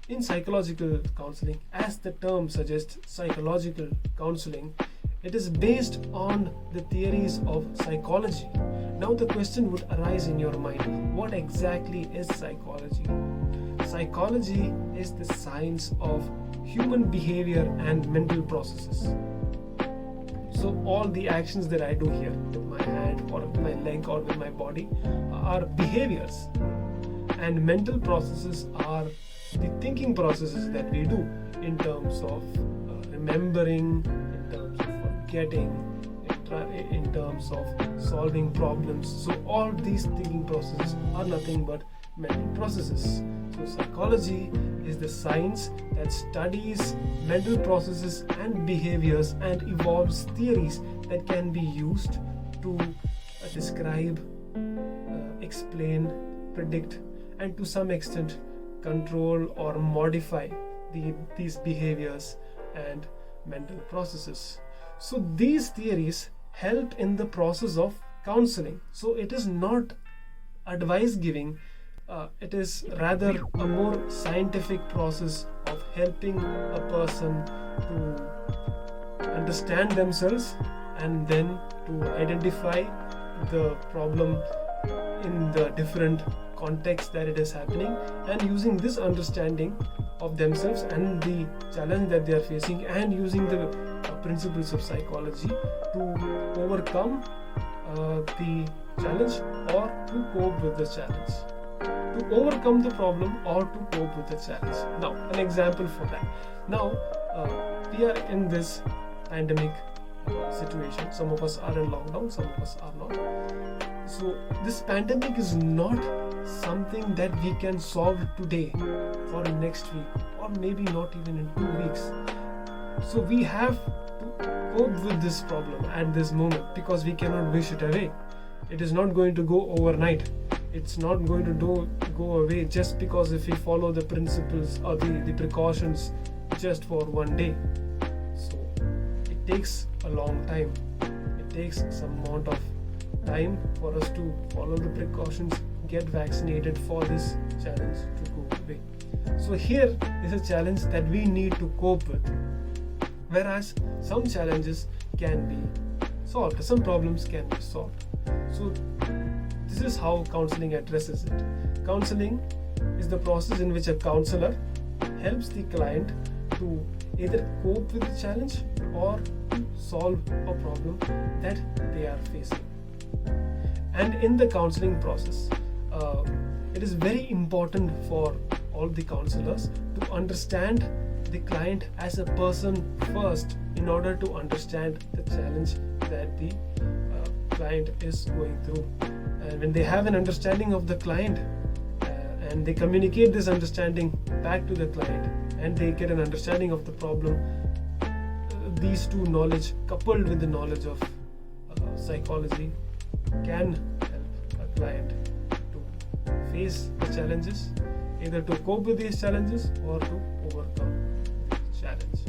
In psychological counseling, as the term suggests, psychological counseling, it is based on the theories of psychology. Now the question would arise in your mind, what exactly is psychology? Psychology is the science of human behavior and mental processes. So all the actions that I do here with my hand or with my leg or with my body are behaviors, and mental processes are the thinking processes that we do in terms of remembering, in terms of forgetting, in terms of solving problems. So all these thinking processes are nothing but mental processes. So psychology is the science that studies mental processes and behaviors and evolves theories that can be used to describe, explain, predict, and to some extent control or modify these behaviors and mental processes. So these theories help in the process of counseling. So it is not advice giving, it is rather a more scientific process of helping a person to understand themselves and then to identify the problem in the different contexts that it is happening, and using this understanding of themselves and the challenge that they are facing, and using the principles of psychology to overcome the challenge or to cope with the challenge, to overcome the problem or to cope with the challenge. Now, an example for that. Now, we are in this pandemic situation. Some of us are in lockdown, some of us are not. So this pandemic is not something that we can solve today or next week or maybe not even in 2 weeks. So we have to cope with this problem at this moment because we cannot wish it away. It is not going to go overnight. It's not going to go away just because if we follow the principles or the precautions just for one day. So it takes a long time. It takes some amount of time for us to follow the precautions, get vaccinated for this challenge to go away. So here is a challenge that we need to cope with, whereas some challenges can be solved, some problems can be solved. So this is how counseling addresses it. Counseling is the process in which a counselor helps the client to either cope with the challenge or to solve a problem that they are facing. And in the counseling process, it is very important for all the counselors to understand the client as a person first in order to understand the challenge that the client is going through. And when they have an understanding of the client and they communicate this understanding back to the client and they get an understanding of the problem, these two knowledge coupled with the knowledge of psychology can help a client to face the challenges, either to cope with these challenges or to overcome the challenge.